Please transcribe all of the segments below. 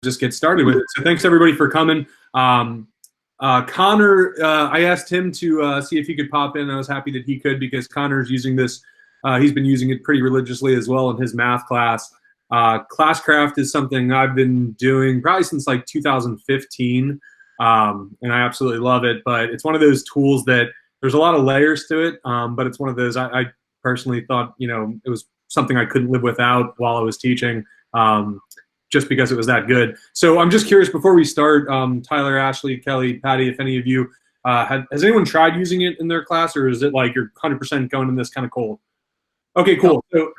just get started with it. So thanks everybody for coming. Connor, I asked him to see if he could pop in. I was happy that he could because Connor's using this. He's been using it pretty religiously as well in his math class. Classcraft is something I've been doing probably since like 2015, and I absolutely love it. But it's one of those tools that there's a lot of layers to it, but it's one of those I personally thought, you know, it was something I couldn't live without while I was teaching. Just because it was that good. So I'm just curious, before we start, Tyler, Ashley, Kelly, Patty, if any of you, has anyone tried using it in their class, or is it like you're 100% going in this kind of cold? Okay, cool. So,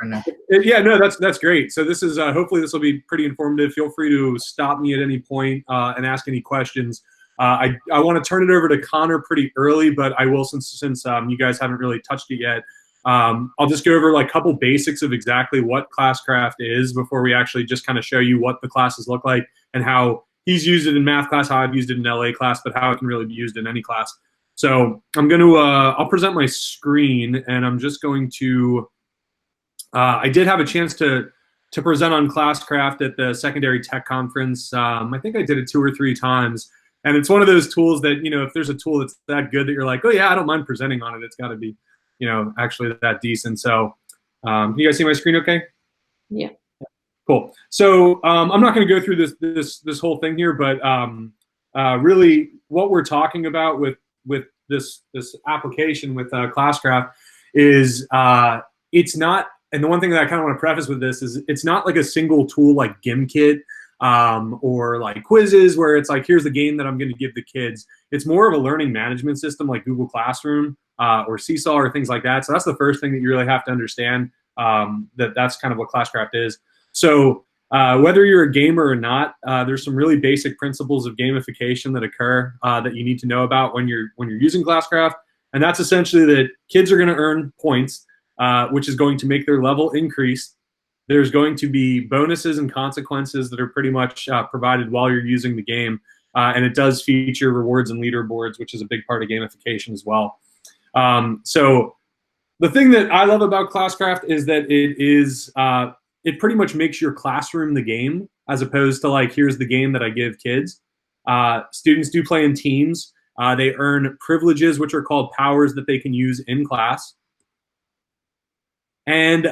yeah, no, that's great. So this is, hopefully this will be pretty informative. Feel free to stop me at any point and ask any questions. I want to turn it over to Connor pretty early, but I will, since you guys haven't really touched it yet. I'll just go over like a couple basics of exactly what Classcraft is before we actually just kind of show you what the classes look like and how he's used it in math class, how I've used it in LA class, but how it can really be used in any class. So I'm going to, I'll present my screen, and I'm just going to, I did have a chance to present on Classcraft at the secondary tech conference. I think I did it 2 or 3 times. And it's one of those tools that, you know, if there's a tool that's that good that you're like, oh yeah, I don't mind presenting on it, it's got to be, you know, actually that decent. So can you guys see my screen okay? Yeah. Cool. So I'm not going to go through this whole thing here, but really what we're talking about with this application with Classcraft is it's not, and the one thing that I kind of want to preface with this is it's not like a single tool like GimKit or like quizzes where it's like, here's the game that I'm going to give the kids. It's more of a learning management system like Google Classroom or Seesaw or things like that. So that's the first thing that you really have to understand, that's kind of what Classcraft is. So whether you're a gamer or not, there's some really basic principles of gamification that occur that you need to know about when you're using Classcraft. And that's essentially that kids are going to earn points, which is going to make their level increase. There's going to be bonuses and consequences that are pretty much provided while you're using the game. And it does feature rewards and leaderboards, which is a big part of gamification as well. So the thing that I love about Classcraft is that it pretty much makes your classroom the game, as opposed to like, here's the game that I give kids. Students do play in teams. They earn privileges, which are called powers that they can use in class. And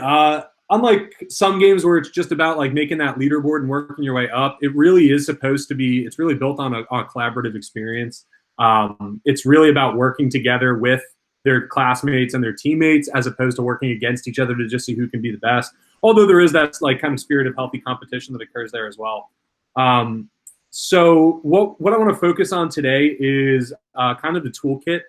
unlike some games where it's just about like making that leaderboard and working your way up, it really is supposed to be, it's really built on a collaborative experience. It's really about working together with their classmates and their teammates as opposed to working against each other to just see who can be the best. Although there is that like kind of spirit of healthy competition that occurs there as well. So what I want to focus on today is kind of the toolkit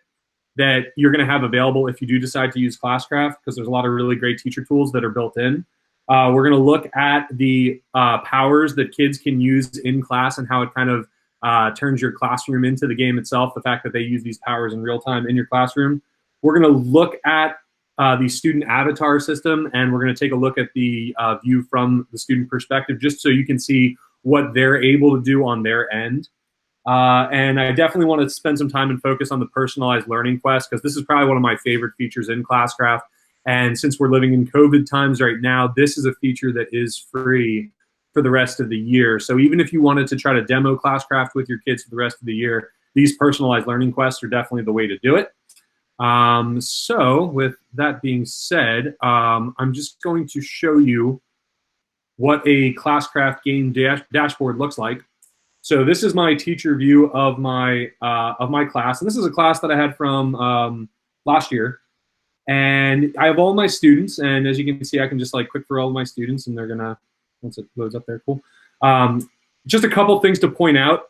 that you're going to have available if you do decide to use Classcraft, because there's a lot of really great teacher tools that are built in. We're going to look at the powers that kids can use in class and how it kind of turns your classroom into the game itself, the fact that they use these powers in real time in your classroom. We're going to look at the student avatar system, and we're going to take a look at the view from the student perspective, just so you can see what they're able to do on their end. And I definitely want to spend some time and focus on the personalized learning quest, because this is probably one of my favorite features in Classcraft. And since we're living in COVID times right now, this is a feature that is free for the rest of the year. So even if you wanted to try to demo Classcraft with your kids for the rest of the year, these personalized learning quests are definitely the way to do it. So with that being said, I'm just going to show you what a Classcraft game dashboard looks like. So this is my teacher view of my class, and this is a class that I had from last year. And I have all my students, and as you can see, I can just like click for all of my students, and they're gonna, once it loads up there, cool. Just a couple things to point out.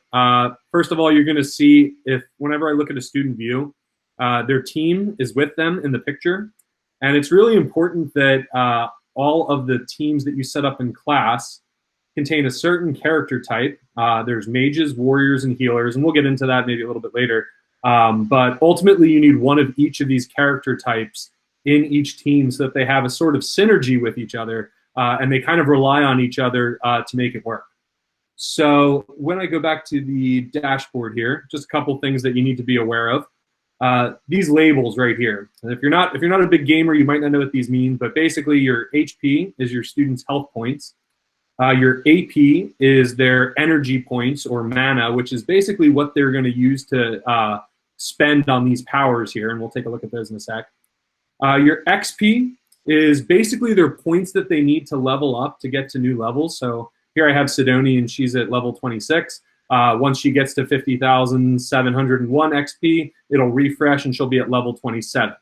First of all, you're gonna see if whenever I look at a student view, their team is with them in the picture, and it's really important that all of the teams that you set up in class contain a certain character type. There's mages, warriors, and healers, and we'll get into that maybe a little bit later. But ultimately, you need one of each of these character types in each team so that they have a sort of synergy with each other, and they kind of rely on each other to make it work. So when I go back to the dashboard here, just a couple things that you need to be aware of. These labels right here. And if you're not a big gamer, you might not know what these mean, but basically your HP is your students' health points. Your AP is their energy points or mana, which is basically what they're going to use to spend on these powers here, and we'll take a look at those in a sec. Your XP is basically their points that they need to level up to get to new levels. So here I have Sidonie, and she's at level 26. Once she gets to 50,701 XP, it'll refresh, and she'll be at level 27.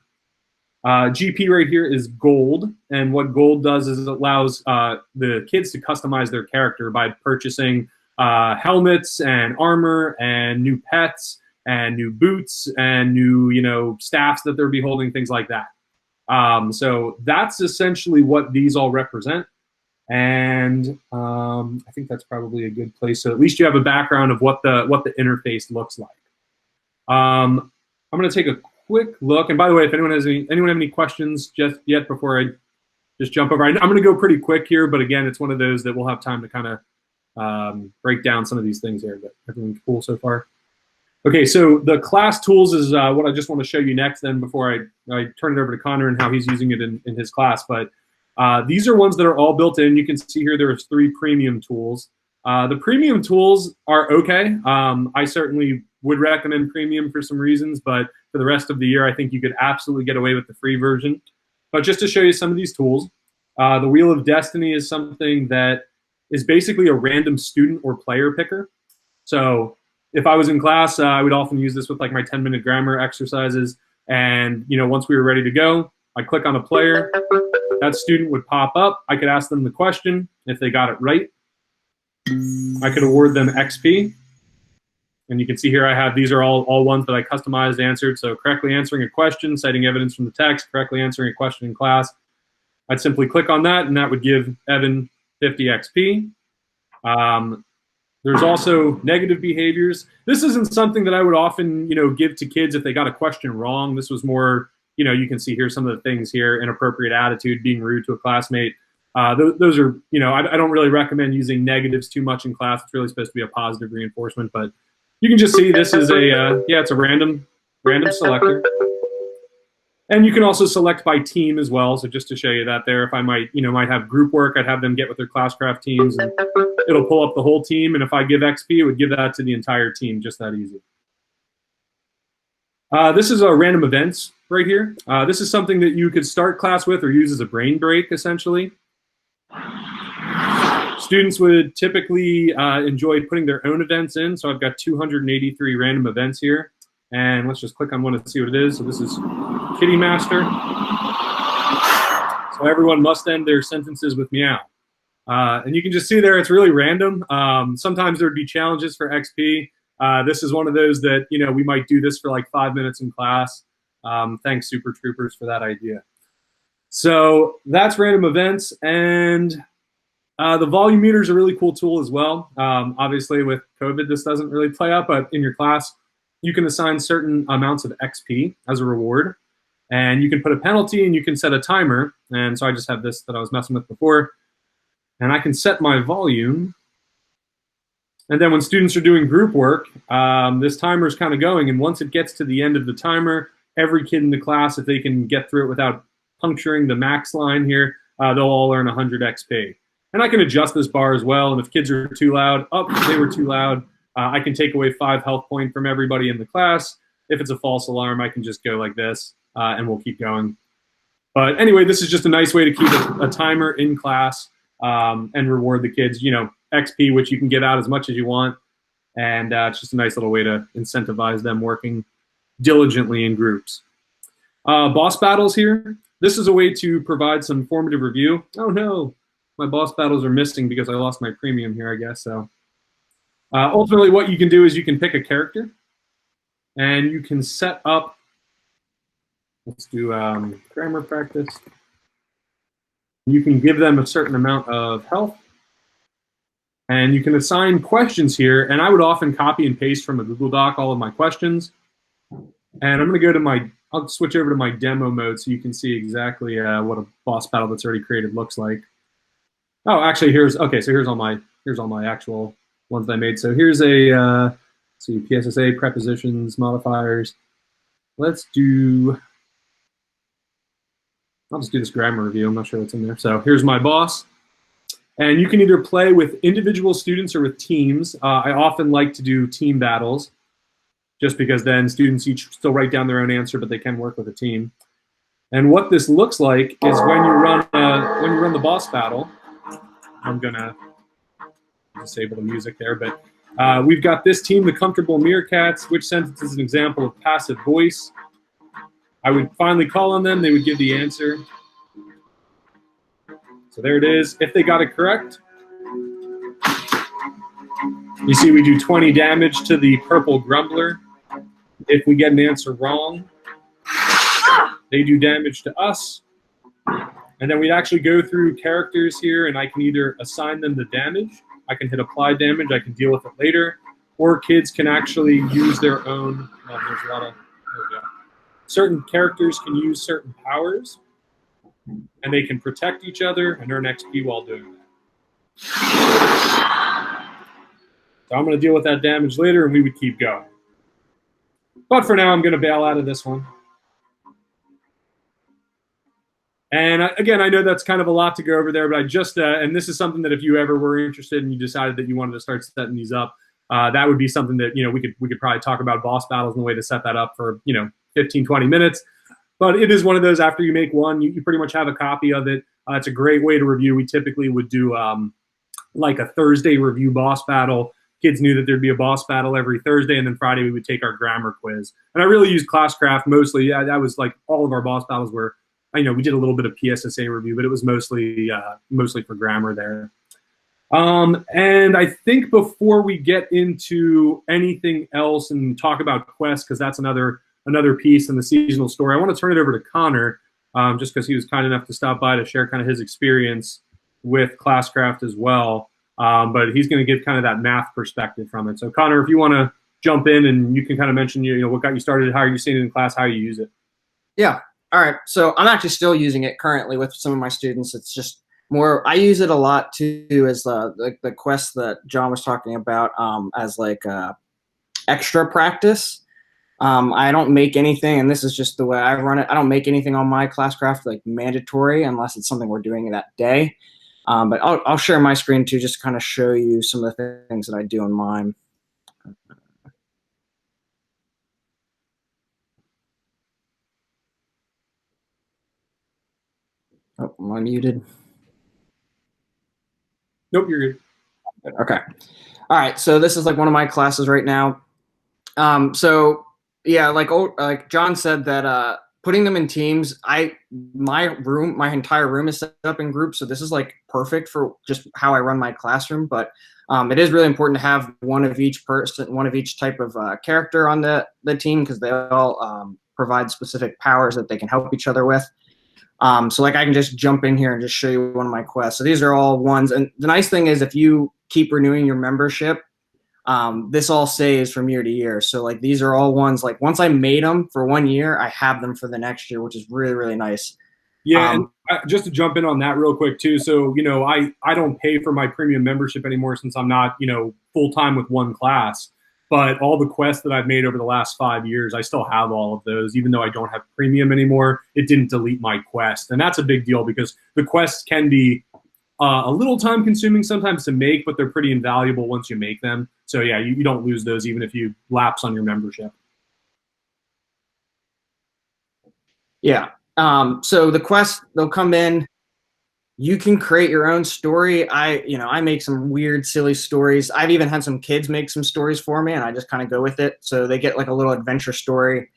GP right here is gold, and what gold does is it allows the kids to customize their character by purchasing helmets and armor and new pets and new boots and new staffs that they'll be holding, things like that. So that's essentially what these all represent. And I think that's probably a good place. So at least you have a background of what the interface looks like. I'm going to take a quick look. And by the way, if anyone have any questions just yet before I just jump over, I'm going to go pretty quick here. But again, it's one of those that we'll have time to kind of break down some of these things here. But everything's cool so far. Okay, so the class tools is what I just want to show you next. Then before I turn it over to Connor and how he's using it in his class, but these are ones that are all built in. You can see here there's 3 premium tools. The premium tools are okay. I certainly would recommend premium for some reasons, but for the rest of the year, I think you could absolutely get away with the free version. But just to show you some of these tools, the Wheel of Destiny is something that is basically a random student or player picker. So if I was in class, I would often use this with like my 10-minute grammar exercises. And once we were ready to go, I click on a player. That student would pop up. I could ask them the question. If they got it right, I could award them XP. And you can see here I have, these are all ones that I customized, answered. So correctly answering a question, citing evidence from the text, correctly answering a question in class. I'd simply click on that, and that would give Evan 50 XP. There's also negative behaviors. This isn't something that I would often, give to kids if they got a question wrong. This was more, you can see here some of the things here: inappropriate attitude, being rude to a classmate. Those are, I don't really recommend using negatives too much in class. It's really supposed to be a positive reinforcement, but you can just see this is it's a random selector. And you can also select by team as well. So just to show you that there, if I might have group work, I'd have them get with their Classcraft teams, and it'll pull up the whole team. And if I give XP, it would give that to the entire team, just that easy. This is a random events right here. This is something that you could start class with or use as a brain break, essentially. Students would typically enjoy putting their own events in. So I've got 283 random events here. And let's just click on one and see what it is. So this is Kitty Master. So everyone must end their sentences with meow. And you can just see there, it's really random. Sometimes there would be challenges for XP. This is one of those that, we might do this for like 5 minutes in class. Thanks, Super Troopers, for that idea. So that's random events. And the volume meter is a really cool tool as well. Obviously, with COVID, this doesn't really play out, but in your class, you can assign certain amounts of XP as a reward. And you can put a penalty, and you can set a timer. And so I just have this that I was messing with before. And I can set my volume. And then when students are doing group work, this timer is kind of going. And once it gets to the end of the timer, every kid in the class, if they can get through it without puncturing the max line here, they'll all earn 100 XP. And I can adjust this bar as well. And if kids are too loud, they were too loud, I can take away 5 health points from everybody in the class. If it's a false alarm, I can just go like this, and we'll keep going. But anyway, this is just a nice way to keep a timer in class and reward the kids, XP, which you can give out as much as you want. And it's just a nice little way to incentivize them working diligently in groups. Boss battles here. This is a way to provide some formative review. Oh no, my boss battles are missing because I lost my premium here, I guess. So ultimately what you can do is you can pick a character and you can set up, let's do grammar practice. You can give them a certain amount of health. And you can assign questions here. And I would often copy and paste from a Google Doc all of my questions. And I'm going to go to I'll switch over to my demo mode so you can see exactly what a boss battle that's already created looks like. Oh, actually, here's all my actual ones that I made. So here's a, let's see, PSSA, prepositions, modifiers. I'll just do this grammar review. I'm not sure what's in there. So here's my boss. And you can either play with individual students or with teams. I often like to do team battles, just because then students each still write down their own answer, but they can work with a team. And what this looks like is when you run the boss battle. I'm gonna disable the music there, but we've got this team, the Comfortable Meerkats. Which sentence is an example of passive voice? I would finally call on them. They would give the answer. So there it is. If they got it correct, you see we do 20 damage to the purple grumbler. If we get an answer wrong, they do damage to us. And then we'd actually go through characters here, and I can either assign them the damage, I can hit apply damage, I can deal with it later, or kids can actually use their own, there's a lot of, there we go. Certain characters can use certain powers, and they can protect each other and earn XP while doing that. So I'm going to deal with that damage later, and we would keep going. But for now, I'm going to bail out of this one. And again, I know that's kind of a lot to go over there, but I just, and this is something that if you ever were interested and you decided that you wanted to start setting these up, that would be something that, we could probably talk about boss battles and the way to set that up for, 15, 20 minutes. But it is one of those, after you make one, you pretty much have a copy of it. It's a great way to review. We typically would do like a Thursday review boss battle. Kids knew that there'd be a boss battle every Thursday, and then Friday we would take our grammar quiz. And I really used Classcraft mostly. Yeah, that was like all of our boss battles were, we did a little bit of PSSA review, but it was mostly for grammar there. And I think before we get into anything else and talk about quests, because that's another piece in the seasonal story, I want to turn it over to Connor, just because he was kind enough to stop by to share kind of his experience with Classcraft as well. But he's going to give kind of that math perspective from it. So Connor, if you want to jump in and you can kind of mention, what got you started, how you're seeing it in class, how you use it. Yeah. All right. So I'm actually still using it currently with some of my students. It's just more, I use it a lot too as the quest that John was talking about, as like extra practice. I don't make anything, and this is just the way I run it. I don't make anything on my Classcraft like mandatory unless it's something we're doing that day. But I'll share my screen too, just to kind of show you some of the things that I do in mine. Oh, am I muted? Nope, you're good. Okay. All right. So this is like one of my classes right now. So yeah, like John said that putting them in teams, my entire room is set up in groups. So this is like perfect for just how I run my classroom. But it is really important to have one of each person, one of each type of character on the team, because they all provide specific powers that they can help each other with. So like I can just jump in here and just show you one of my quests. So these are all ones. And the nice thing is if you keep renewing your membership, this all saves from year to year. So like these are all ones, like once I made them for 1 year, I have them for the next year, which is really, really nice. Yeah, and just to jump in on that real quick too. So, I don't pay for my premium membership anymore since I'm not, full-time with one class. But all the quests that I've made over the last 5 years, I still have all of those. Even though I don't have premium anymore, it didn't delete my quest. And that's a big deal because the quests can be a little time consuming sometimes to make, but they're pretty invaluable once you make them. So yeah, you don't lose those even if you lapse on your membership. Yeah. So the quests, they'll come in. You can create your own story. I make some weird, silly stories. I've even had some kids make some stories for me, and I just kind of go with it. So they get like a little adventure story.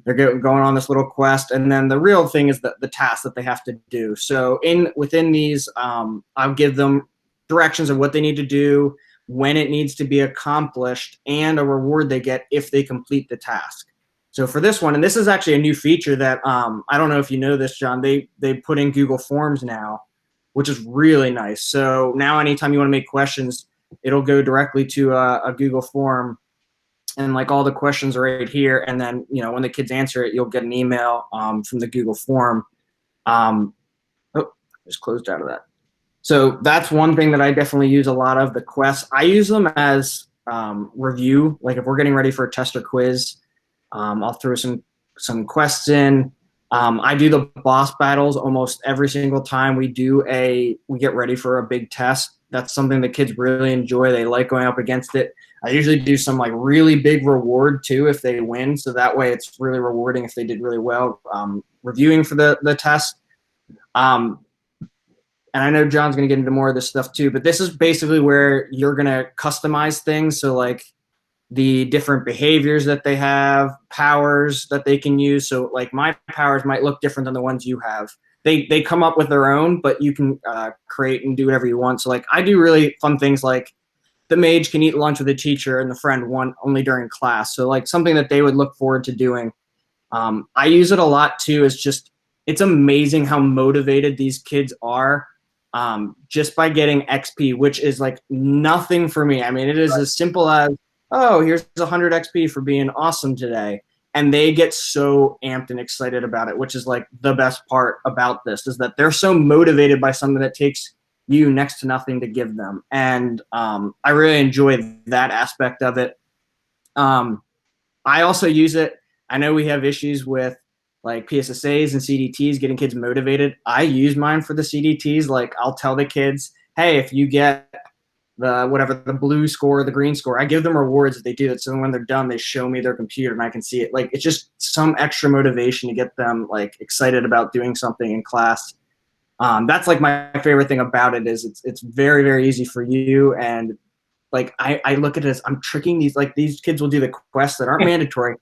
They're going on this little quest, and then the real thing is the task that they have to do. So within these, I'll give them directions of what they need to do, when it needs to be accomplished, and a reward they get if they complete the task. So for this one, and this is actually a new feature that I don't know if you know this, John, they put in Google Forms now, which is really nice. So now anytime you want to make questions, it'll go directly to a Google form, and like all the questions are right here. And then, when the kids answer it, you'll get an email from the Google form. Just closed out of that. So that's one thing that I definitely use a lot of, the quests. I use them as review. Like if we're getting ready for a test or quiz, I'll throw some quests in. I do the boss battles almost every single time we get ready for a big test. That's something the kids really enjoy. They like going up against it. I usually do some like really big reward too if they win, so that way it's really rewarding if they did really well. Reviewing for the test. Um, and I know John's going to get into more of this stuff too, but this is basically where you're going to customize things. So like the different behaviors that they have, powers that they can use. So like my powers might look different than the ones you have. They come up with their own, but you can create and do whatever you want. So like I do really fun things like the mage can eat lunch with a teacher and the friend one only during class. So like something that they would look forward to doing. I use it a lot too. It's amazing how motivated these kids are just by getting XP, which is like nothing for me. I mean, it is as simple as, oh, here's 100 XP for being awesome today. And they get so amped and excited about it, which is like the best part about this, is that they're so motivated by something that takes you next to nothing to give them. And I really enjoy that aspect of it. I also use it. I know we have issues with like PSSAs and CDTs getting kids motivated. I use mine for the CDTs. Like I'll tell the kids, hey, if you get the blue score, the green score, I give them rewards if they do that. So when they're done, they show me their computer and I can see it. Like it's just some extra motivation to get them like excited about doing something in class. That's like my favorite thing about it is it's very, very easy for you. And like I look at it as I'm tricking these kids will do the quests that aren't mandatory,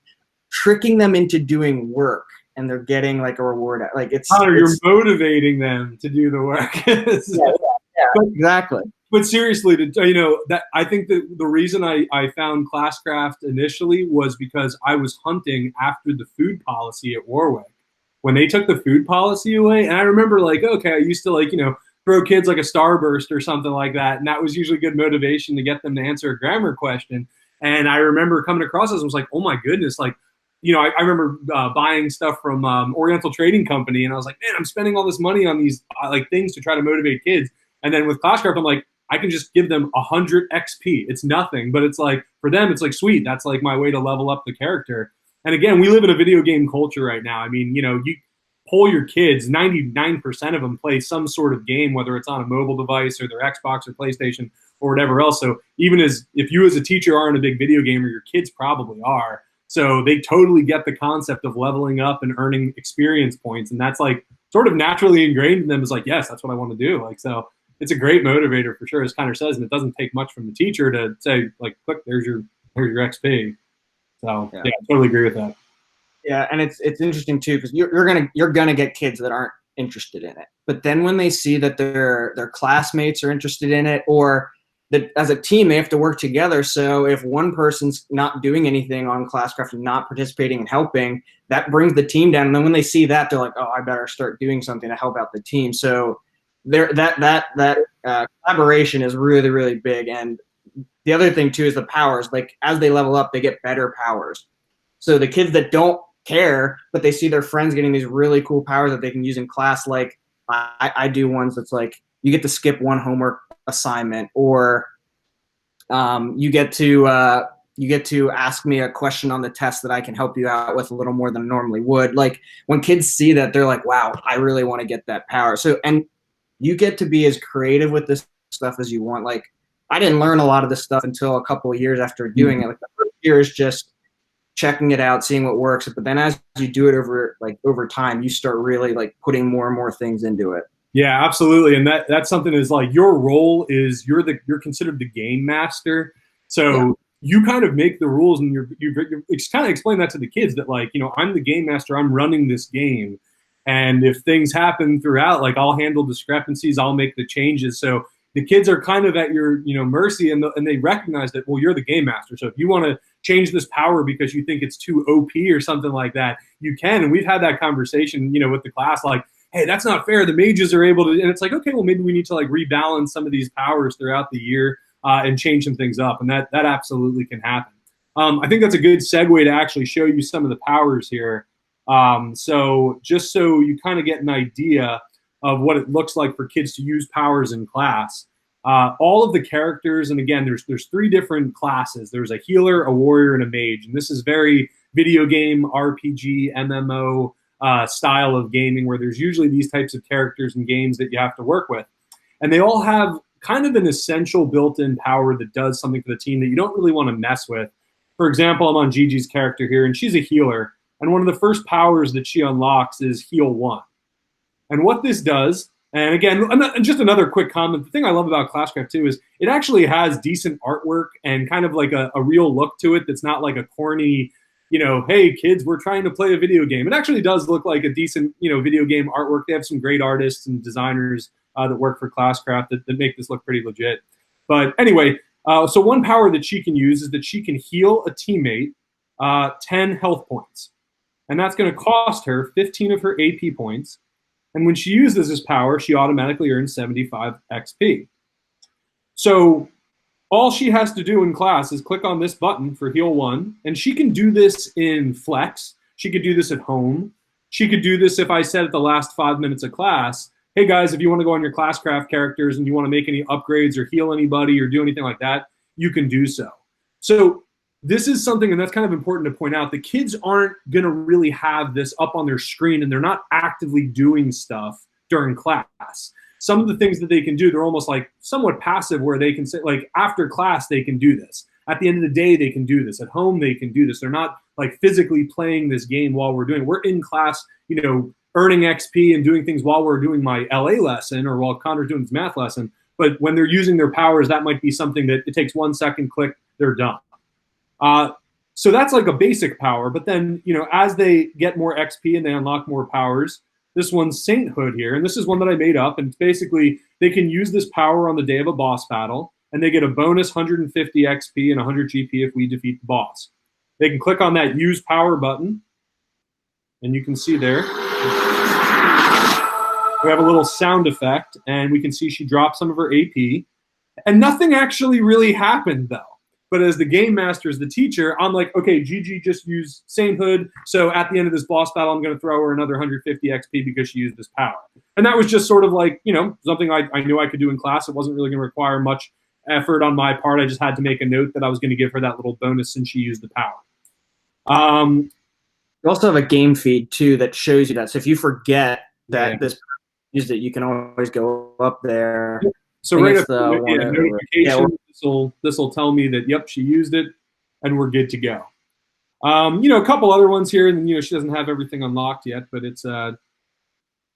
tricking them into doing work, and they're getting like a reward. Like You're motivating them to do the work. Yeah, exactly. But seriously, that I think that the reason I found Classcraft initially was because I was hunting after the food policy at Warwick when they took the food policy away, and I remember like, okay, I used to like throw kids like a starburst or something like that, and that was usually good motivation to get them to answer a grammar question. And I remember coming across this and was like, oh my goodness, like I remember buying stuff from Oriental Trading Company, and I was like, man, I'm spending all this money on these like things to try to motivate kids. And then with Classcraft, I'm like, I can just give them 100 XP. It's nothing, but it's like for them, it's like sweet. That's like my way to level up the character. And again, we live in a video game culture right now. I mean, you poll your kids, 99% of them play some sort of game, whether it's on a mobile device or their Xbox or PlayStation or whatever else. So even if you as a teacher aren't a big video gamer, your kids probably are. So they totally get the concept of leveling up and earning experience points. And that's like sort of naturally ingrained in them is like, yes, that's what I want to do. Like, so it's a great motivator for sure, as Connor says, and it doesn't take much from the teacher to say, like, look, there's your XP. So yeah, I totally agree with that. Yeah, and it's interesting too because you're gonna get kids that aren't interested in it, but then when they see that their classmates are interested in it, or that as a team they have to work together. So if one person's not doing anything on Classcraft and not participating and helping, that brings the team down. And then when they see that, they're like, oh, I better start doing something to help out the team. So that collaboration is really, really big. And the other thing too is the powers. Like as they level up, they get better powers. So the kids that don't care, but they see their friends getting these really cool powers that they can use in class. Like I do ones that's like you get to skip one homework assignment, or you get to ask me a question on the test that I can help you out with a little more than I normally would. Like when kids see that, they're like, wow, I really want to get that power. So, and you get to be as creative with this stuff as you want. Like I didn't learn a lot of this stuff until a couple of years after doing it. Like the first year is just checking it out, seeing what works. But then as you do it over time, you start really like putting more and more things into it. Yeah, absolutely. And that's something is like your role is you're considered the game master. So you kind of make the rules, and you kind of explain that to the kids that like, I'm the game master, I'm running this game. And if things happen throughout, like I'll handle discrepancies, I'll make the changes. So the kids are kind of at your, mercy, and they recognize that, well, you're the game master. So if you want to change this power because you think it's too OP or something like that, you can. And we've had that conversation, with the class, like, hey, that's not fair. The mages are able to, and it's like, okay, well, maybe we need to like rebalance some of these powers throughout the year and change some things up. And that absolutely can happen. I think that's a good segue to actually show you some of the powers here. So just so you kind of get an idea of what it looks like for kids to use powers in class. All of the characters, and again, there's 3 different classes. There's a healer, a warrior, and a mage. And this is very video game, RPG, MMO style of gaming where there's usually these types of characters and games that you have to work with. And they all have kind of an essential built-in power that does something for the team that you don't really want to mess with. For example, I'm on Gigi's character here, and she's a healer. And one of the first powers that she unlocks is Heal 1. And what this does, and again, just another quick comment, the thing I love about Classcraft too is it actually has decent artwork and kind of like a real look to it that's not like a corny, hey kids, we're trying to play a video game. It actually does look like a decent, video game artwork. They have some great artists and designers that work for Classcraft that make this look pretty legit. But anyway, so one power that she can use is that she can heal a teammate 10 health points. And that's going to cost her 15 of her AP points. And when she uses this power, she automatically earns 75 XP. So all she has to do in class is click on this button for Heal 1, and she can do this in Flex. She could do this at home. She could do this if I said at the last 5 minutes of class, hey guys, if you want to go on your Classcraft characters and you want to make any upgrades or heal anybody or do anything like that, you can do so. So this is something, and that's kind of important to point out, the kids aren't going to really have this up on their screen and they're not actively doing stuff during class. Some of the things that they can do, they're almost like somewhat passive where they can say, like after class, they can do this. At the end of the day, they can do this. At home, they can do this. They're not like physically playing this game while we're doing it. We're in class, earning XP and doing things while we're doing my LA lesson or while Connor's doing his math lesson. But when they're using their powers, that might be something that it takes 1 second, click, they're done. So that's like a basic power. But then, as they get more XP and they unlock more powers, this one's Sainthood here. And this is one that I made up. And basically, they can use this power on the day of a boss battle. And they get a bonus 150 XP and 100 GP if we defeat the boss. They can click on that Use Power button. And you can see there, we have a little sound effect. And we can see she dropped some of her AP. And nothing actually really happened, though. But as the game master, as the teacher, I'm like, okay, Gigi just used Sainthood. So at the end of this boss battle, I'm going to throw her another 150 XP because she used this power. And that was just sort of like, something I knew I could do in class. It wasn't really going to require much effort on my part. I just had to make a note that I was going to give her that little bonus since she used the power. You also have a game feed, too, that shows you that. So if you forget that this used it, you can always go up there. So right up notification, this will tell me that, yep, she used it, and we're good to go. A couple other ones here, and she doesn't have everything unlocked yet, but it's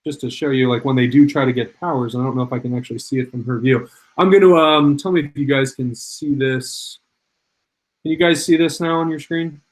just to show you, like when they do try to get powers. I don't know if I can actually see it from her view. I'm going to tell me if you guys can see this. Can you guys see this now on your screen?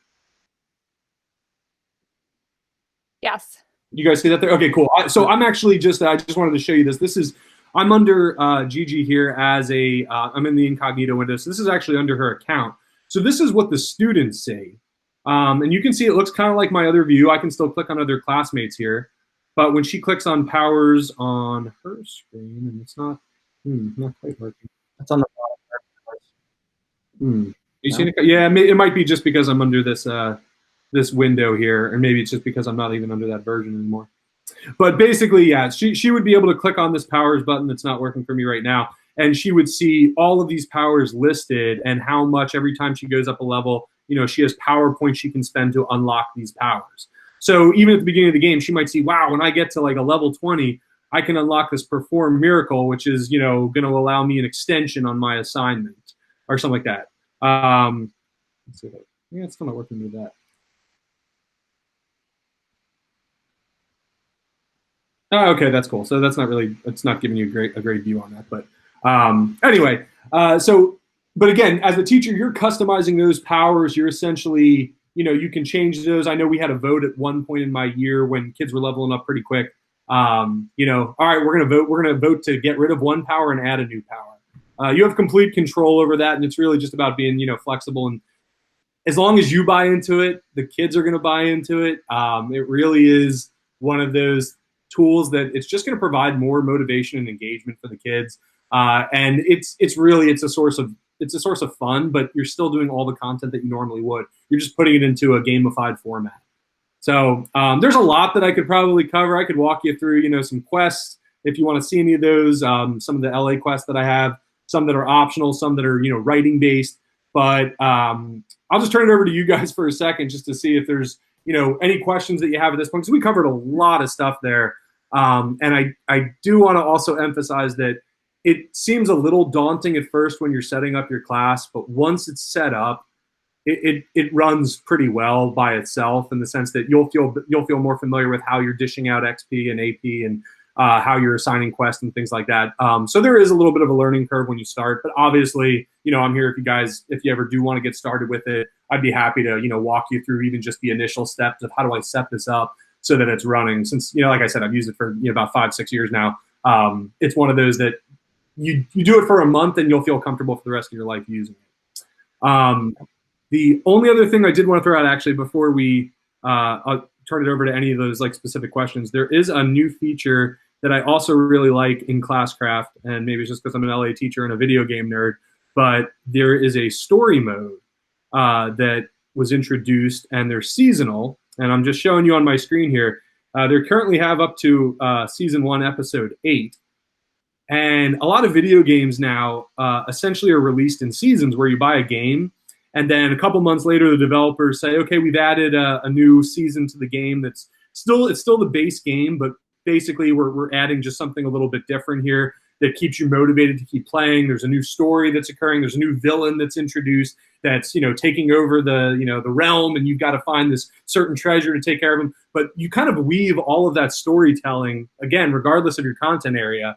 Yes. You guys see that there? Okay, cool. So I'm actually just, I just wanted to show you this. I'm under Gigi here as I'm in the incognito window. So this is actually under her account. So this is what the students say. And you can see it looks kind of like my other view. I can still click on other classmates here. But when she clicks on powers on her screen, and it's not quite working. It's on the bottom. You see it? Yeah, it might be just because I'm under this this window here, and maybe it's just because I'm not even under that version anymore. But basically, yeah, she would be able to click on this powers button that's not working for me right now, and she would see all of these powers listed and how much every time she goes up a level, she has power points she can spend to unlock these powers. So even at the beginning of the game, she might see, wow, when I get to like a level 20, I can unlock this Perform Miracle, which is, going to allow me an extension on my assignment or something like that. Let's see. Yeah, it's still not working with that. Oh, okay, that's cool. So that's not really, it's not giving you a great view on that. But anyway, but again, as a teacher, you're customizing those powers. You're essentially, you can change those. I know we had a vote at one point in my year when kids were leveling up pretty quick. All right, we're going to vote. We're going to vote to get rid of one power and add a new power. You have complete control over that, and it's really just about being, flexible. And as long as you buy into it, the kids are going to buy into it. It really is one of those tools that it's just going to provide more motivation and engagement for the kids. And it's a source of fun, but you're still doing all the content that you normally would. You're just putting it into a gamified format. So there's a lot that I could probably cover. I could walk you through, some quests if you want to see any of those. Some of the LA quests that I have, some that are optional, some that are, writing based. But I'll just turn it over to you guys for a second just to see if there's, any questions that you have at this point, because we covered a lot of stuff there. And I do want to also emphasize that it seems a little daunting at first when you're setting up your class, but once it's set up, it runs pretty well by itself, in the sense that you'll feel more familiar with how you're dishing out XP and AP, and how you're assigning quests and things like that. So there is a little bit of a learning curve when you start, but obviously, I'm here if you ever do want to get started with it. I'd be happy to, walk you through even just the initial steps of how do I set this up so that it's running. Since, like I said, I've used it for about 5-6 years now. It's one of those that you do it for a month and you'll feel comfortable for the rest of your life using it. The only other thing I did want to throw out, actually, before we I'll turn it over to any of those specific questions, there is a new feature that I also really like in Classcraft, and maybe it's just because I'm an LA teacher and a video game nerd, but there is a story mode that was introduced, and they're seasonal, and I'm just showing you on my screen here. They currently have up to season 1, episode 8, and a lot of video games now essentially are released in seasons, where you buy a game, and then a couple months later, the developers say, okay, we've added a new season to the game it's still the base game, but basically we're adding just something a little bit different here that keeps you motivated to keep playing. There's a new story that's occurring. There's a new villain that's introduced that's, taking over the realm, and you've got to find this certain treasure to take care of him. But you kind of weave all of that storytelling, again, regardless of your content area,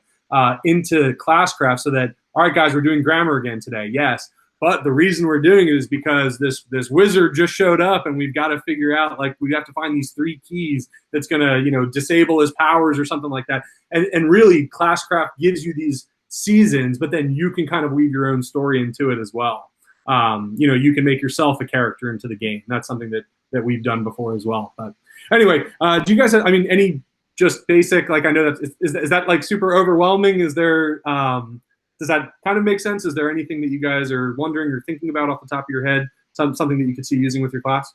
into Classcraft, so that, all right, guys, we're doing grammar again today. Yes. But the reason we're doing it is because this wizard just showed up, and we've got to figure out, we have to find these 3 keys that's going to, disable his powers or something like that. And really, Classcraft gives you these seasons, but then you can kind of weave your own story into it as well. You can make yourself a character into the game. That's something that we've done before as well. But anyway, do you guys have, any just basic, I know is that super overwhelming? Is there, does that kind of make sense? Is there anything that you guys are wondering or thinking about off the top of your head, something that you could see using with your class?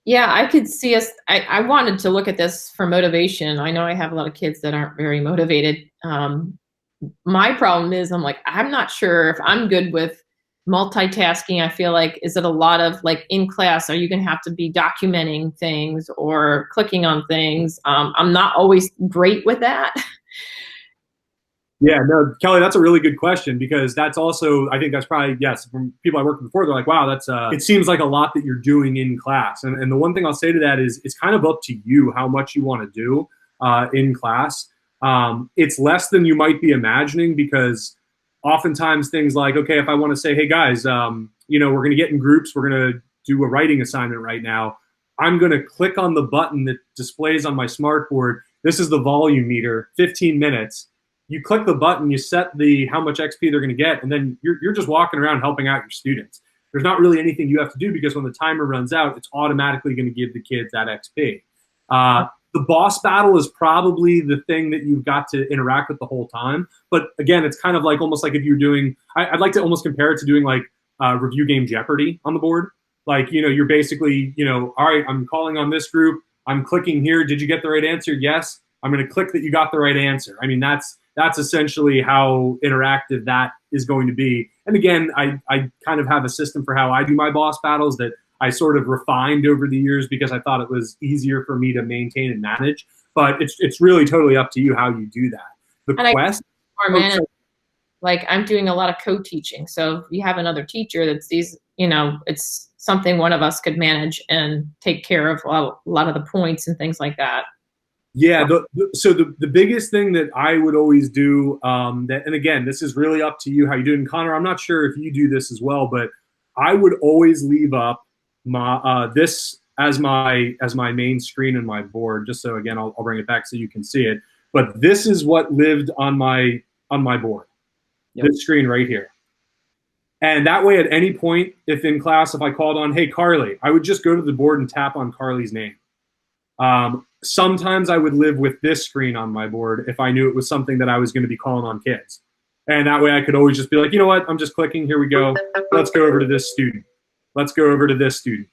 Yeah, I could see us. I wanted to look at this for motivation. I know I have a lot of kids that aren't very motivated. My problem is I'm not sure if I'm good with multitasking. I feel is it a lot of in class, are you going to have to be documenting things or clicking on things? I'm not always great with that. Yeah, no, Kelly, that's a really good question, because that's also, I think that's probably, yes, from people I worked with before, they're like, wow, that's it seems like a lot that you're doing in class. And the one thing I'll say to that is it's kind of up to you how much you want to do in class. It's less than you might be imagining, because oftentimes things like, okay, if I want to say, hey guys, we're going to get in groups, we're going to do a writing assignment right now. I'm going to click on the button that displays on my smartboard. This is the volume meter, 15 minutes. You click the button, you set how much XP they're going to get, and then you're just walking around helping out your students. There's not really anything you have to do, because when the timer runs out, it's automatically going to give the kids that XP. The boss battle is probably the thing that you've got to interact with the whole time. But again, it's kind of almost like if you're doing, I'd like to almost compare it to doing review game Jeopardy on the board. You're basically, all right, I'm calling on this group. I'm clicking here. Did you get the right answer? Yes. I'm going to click that you got the right answer. That's essentially how interactive that is going to be. And again, I kind of have a system for how I do my boss battles that I sort of refined over the years, because I thought it was easier for me to maintain and manage. But it's really totally up to you how you do that. The quest. I'm doing a lot of co-teaching. So if you have another teacher that's it's something one of us could manage and take care of a lot of the points and things like that. Yeah, so the biggest thing that I would always do, and again, this is really up to you how you do it. And Connor, I'm not sure if you do this as well, but I would always leave up this as my main screen in my board, just so, again, I'll bring it back so you can see it. But this is what lived on my board, yep. This screen right here. And that way, at any point, if in class, if I called on, hey, Carly, I would just go to the board and tap on Carly's name. Sometimes I would live with this screen on my board if I knew it was something that I was going to be calling on kids. And that way I could always just be like, you know what, I'm just clicking, here we go. Let's go over to this student. Let's go over to this student.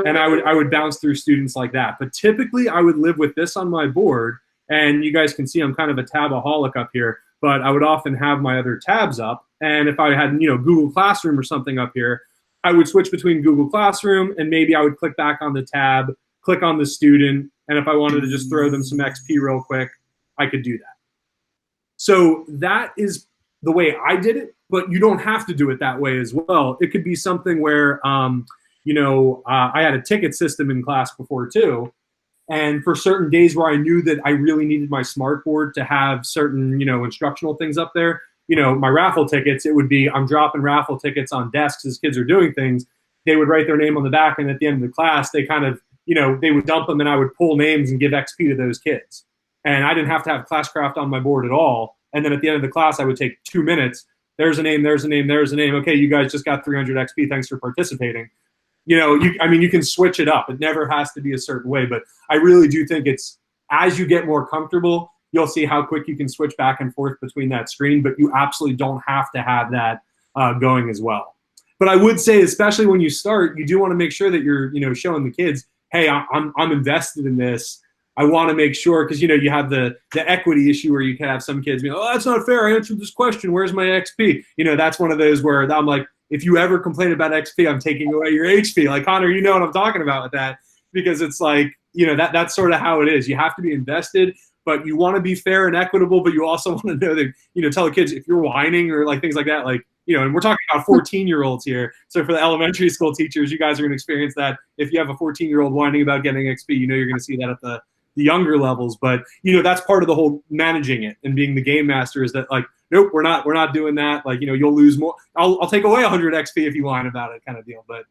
And I would bounce through students like that. But typically I would live with this on my board, and you guys can see I'm kind of a tabaholic up here, but I would often have my other tabs up. And if I had, Google Classroom or something up here, I would switch between Google Classroom, and maybe I would click back on the tab, click on the student, and if I wanted to just throw them some XP real quick, I could do that. So that is the way I did it, but you don't have to do it that way as well. It could be something where, I had a ticket system in class before too. And for certain days where I knew that I really needed my smart board to have certain, instructional things up there, my raffle tickets, it would be, I'm dropping raffle tickets on desks as kids are doing things. They would write their name on the back, and at the end of the class, they kind of, they would dump them, and I would pull names and give XP to those kids. And I didn't have to have Classcraft on my board at all. And then at the end of the class, I would take 2 minutes. There's a name, there's a name, there's a name. Okay, you guys just got 300 XP. Thanks for participating. You can switch it up. It never has to be a certain way. But I really do think it's, as you get more comfortable, you'll see how quick you can switch back and forth between that screen. But you absolutely don't have to have that going as well. But I would say, especially when you start, you do want to make sure that you're, showing the kids, hey, I'm invested in this. I want to make sure, because you have the equity issue where you can have some kids be, oh, that's not fair. I answered this question. Where's my XP? That's one of those where I'm like, if you ever complain about XP, I'm taking away your HP. Like, Connor, you know what I'm talking about with that, because it's like, that's sort of how it is. You have to be invested, but you want to be fair and equitable, but you also want to know that, tell the kids if you're whining or like things like that, like, and we're talking about 14-year-olds here. So for the elementary school teachers, you guys are going to experience that. If you have a 14-year-old whining about getting XP, you're going to see that at the younger levels. But that's part of the whole managing it and being the game master, is that like, nope, we're not doing that. Like, you'll lose more. I'll take away 100 XP if you whine about it, kind of deal. But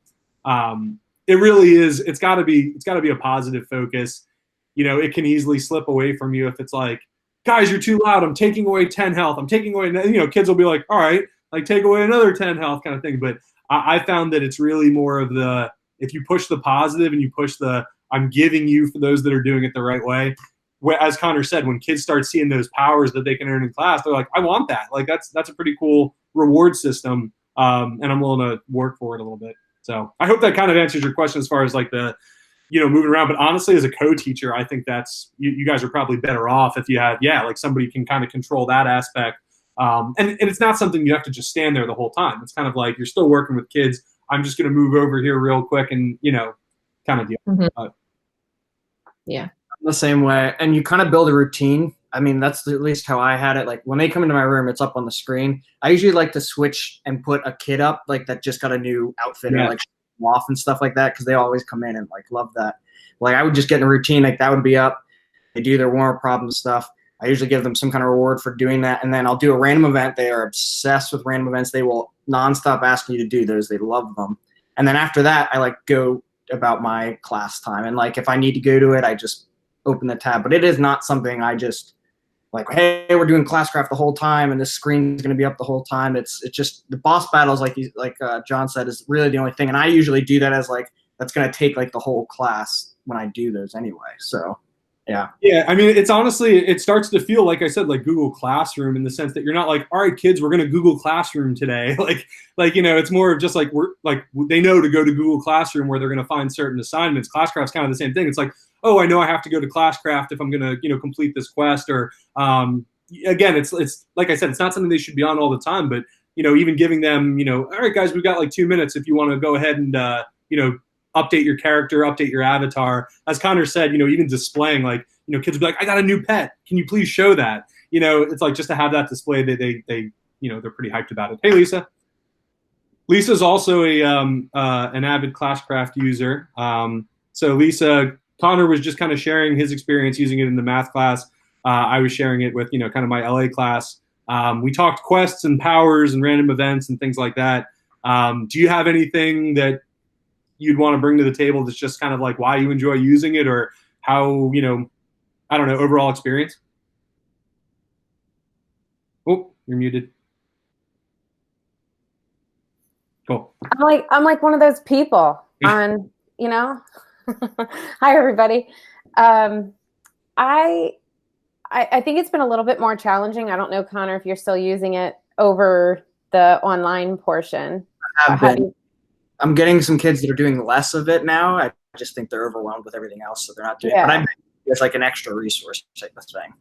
it really is, it's got to be a positive focus. It can easily slip away from you if it's like, guys, you're too loud, I'm taking away 10 health, I'm taking away, kids will be like, all right, like, take away another 10 health kind of thing. But I found that it's really more of the, if you push the positive and you push the, I'm giving you, for those that are doing it the right way. As Connor said, when kids start seeing those powers that they can earn in class, they're like, I want that. Like, that's a pretty cool reward system, and I'm willing to work for it a little bit. So I hope that kind of answers your question as far as like the, moving around. But honestly, as a co-teacher, I think that's, you guys are probably better off if you have, like somebody can kind of control that aspect. And it's not something you have to just stand there the whole time. It's kind of like you're still working with kids. I'm just going to move over here real quick and, kind of deal. Mm-hmm. Yeah. The same way. And you kind of build a routine. I mean, that's at least how I had it. Like, when they come into my room, it's up on the screen. I usually like to switch and put a kid up, like, that just got a new outfit, or like off and stuff like that, because they always come in and like love that. Like, I would just get in a routine, like that would be up. They do their warm-up problem stuff. I usually give them some kind of reward for doing that. And then I'll do a random event. They are obsessed with random events. They will nonstop ask me to do those. They love them. And then after that, I like go about my class time. And like, if I need to go to it, I just open the tab. But it is not something I just like, hey, we're doing Classcraft the whole time and this screen is going to be up the whole time. It's just the boss battles, like John said, is really the only thing. And I usually do that as like, that's going to take like the whole class when I do those anyway. So yeah. Yeah. I mean, it's honestly, it starts to feel, like I said, like Google Classroom, in the sense that you're not like, all right, kids, we're going to Google Classroom today. It's more of just like, we're like, they know to go to Google Classroom where they're going to find certain assignments. Classcraft's kind of the same thing. It's like, oh, I know I have to go to Classcraft if I'm going to, complete this quest. Or again, it's like I said, it's not something they should be on all the time, but, even giving them, all right, guys, we've got like 2 minutes if you want to go ahead and, update your character, update your avatar. As Connor said, even displaying, like, kids will be like, I got a new pet. Can you please show that? It's like, just to have that display, they they're pretty hyped about it. Hey, Lisa. Lisa's also an avid Classcraft user. So Lisa, Connor was just kind of sharing his experience using it in the math class. I was sharing it with, kind of my LA class. We talked quests and powers and random events and things like that. Do you have anything that you'd want to bring to the table that's just kind of like why you enjoy using it, or how, I don't know, overall experience? Oh, you're muted. Cool. I'm like one of those people on, hi everybody. I think it's been a little bit more challenging. I don't know, Connor, if you're still using it over the online portion. I have been. I'm getting some kids that are doing less of it now. I just think they're overwhelmed with everything else, so they're not doing it. But it's like an extra resource type of thing.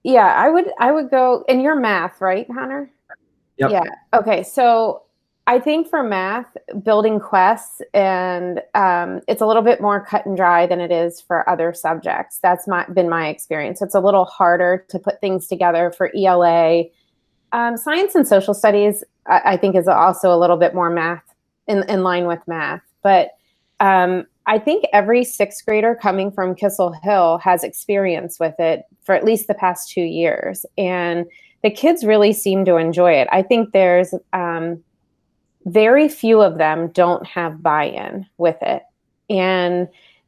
Yeah, I would go, and you're math, right, Connor? Yep. Yeah. Okay. So I think for math, building quests, and it's a little bit more cut and dry than it is for other subjects. That's been my experience. It's a little harder to put things together for ELA. Science and social studies, I think, is also a little bit more math in line with math. But I think every sixth grader coming from Kissel Hill has experience with it for at least the past 2 years. And the kids really seem to enjoy it. I think there's very few of them don't have buy-in with it. And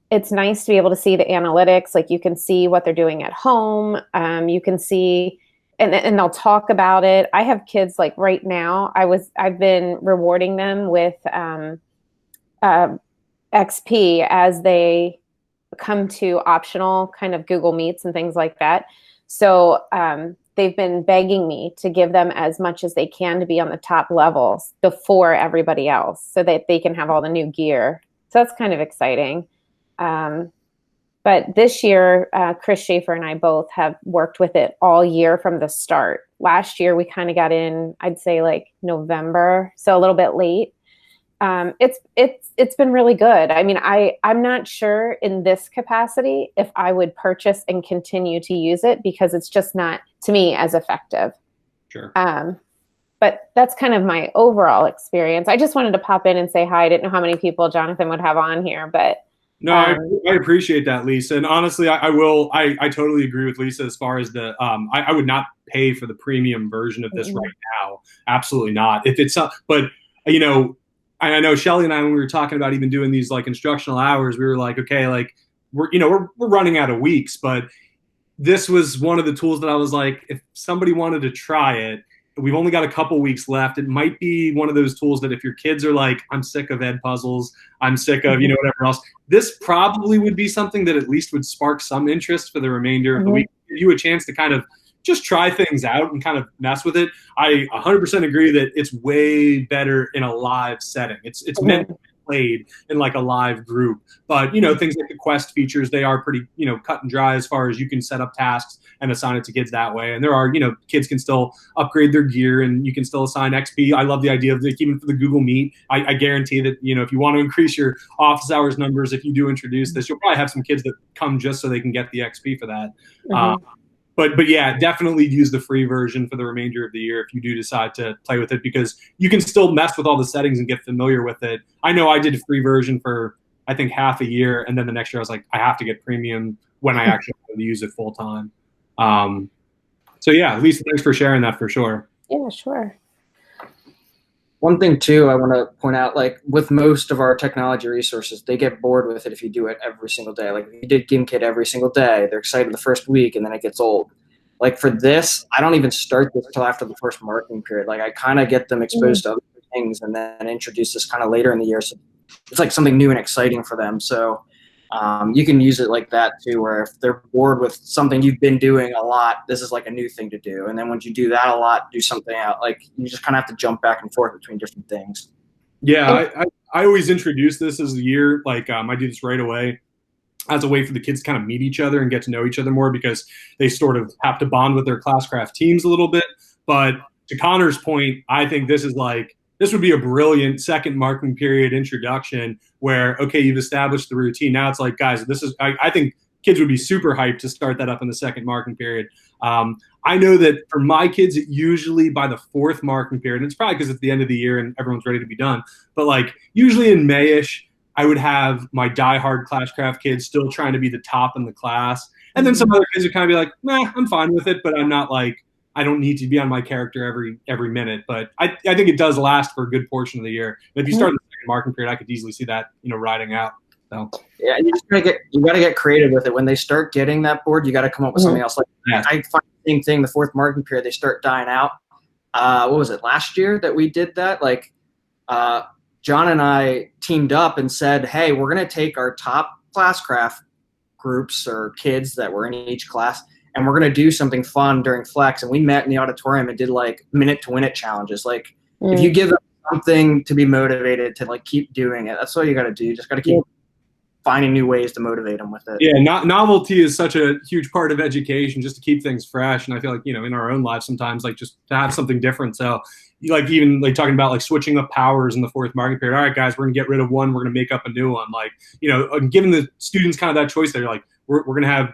it's nice to be able to see the analytics. Like you can see what they're doing at home. You can see, and they'll talk about it. I have kids like right now, I've been rewarding them with XP as they come to optional kind of Google Meets and things like that. So they've been begging me to give them as much as they can to be on the top levels before everybody else so that they can have all the new gear. So that's kind of exciting. But this year, Chris Schaefer and I both have worked with it all year from the start. Last year, we kind of got in, I'd say like November, so a little bit late. It's been really good. I mean, I'm not sure in this capacity if I would purchase and continue to use it because it's just not, to me, as effective. Sure. But that's kind of my overall experience. I just wanted to pop in and say hi. I didn't know how many people Jonathan would have on here, but no, I appreciate that, Lisa. And honestly, I totally agree with Lisa as far as the, I would not pay for the premium version of this right now. Absolutely not. If it's, but you know, I know Shelly and I, when we were talking about even doing these like instructional hours, we were like, okay, like we're running out of weeks, but this was one of the tools that I was like, if somebody wanted to try it, we've only got a couple weeks left. It might be one of those tools that if your kids are like, I'm sick of ed puzzles, I'm sick of, whatever else, this probably would be something that at least would spark some interest for the remainder of the week. Give you a chance to kind of just try things out and kind of mess with it. I 100% agree that it's way better in a live setting. It's meant to be played in like a live group, but things like the quest features, they are pretty, cut and dry as far as you can set up tasks and assign it to kids that way. And there are, kids can still upgrade their gear and you can still assign XP. I love the idea of like, even for the Google Meet, I guarantee that, if you want to increase your office hours numbers, if you do introduce this, you'll probably have some kids that come just so they can get the XP for that. But yeah, definitely use the free version for the remainder of the year if you do decide to play with it, because you can still mess with all the settings and get familiar with it. I know I did a free version for, I think, half a year, and then the next year I was like, I have to get premium when I actually use it full time. So yeah, Lisa, thanks for sharing that for sure. Yeah, sure. One thing too, I want to point out, like with most of our technology resources, they get bored with it if you do it every single day. Like if you did GimKit every single day, they're excited the first week and then it gets old. Like for this, I don't even start this until after the first marketing period. Like I kind of get them exposed to other things and then introduce this kind of later in the year. So it's like something new and exciting for them. So you can use it like that too, where if they're bored with something you've been doing a lot, this is like a new thing to do. And then once you do that a lot, do something out, like you just kind of have to jump back and forth between different things. Yeah, I always introduce this as a year. Like I do this right away as a way for the kids to kind of meet each other and get to know each other more, because they sort of have to bond with their Classcraft teams a little bit. But to Connor's point, I think this would be a brilliant second marketing period introduction where, okay, you've established the routine. Now it's like, guys, I think kids would be super hyped to start that up in the second marketing period. I know that for my kids, it usually by the fourth marketing period, and it's probably because it's the end of the year and everyone's ready to be done, but like usually in Mayish, I would have my diehard Classcraft kids still trying to be the top in the class. And then some other kids would kind of be like, nah, I'm fine with it, but I'm not like, I don't need to be on my character every minute. But I think it does last for a good portion of the year. But if you start in the second marketing period, I could easily see that, riding out. So yeah, you gotta get creative with it. When they start getting that board, you gotta come up with something else. Like I find the same thing, the fourth marketing period, they start dying out. What was it, last year that we did that? Like John and I teamed up and said, hey, we're gonna take our top Classcraft groups or kids that were in each class, and we're going to do something fun during Flex. And we met in the auditorium and did like minute to win it challenges. Like if you give them something to be motivated to like keep doing it, that's all you got to do. You just got to keep finding new ways to motivate them with it. Yeah, novelty is such a huge part of education, just to keep things fresh. And I feel like, in our own lives sometimes, like, just to have something different. So, like, even like talking about like switching up powers in the fourth marking period. All right, guys, we're gonna get rid of one. We're gonna make up a new one. Like, and giving the students kind of that choice. They're like, we're gonna have,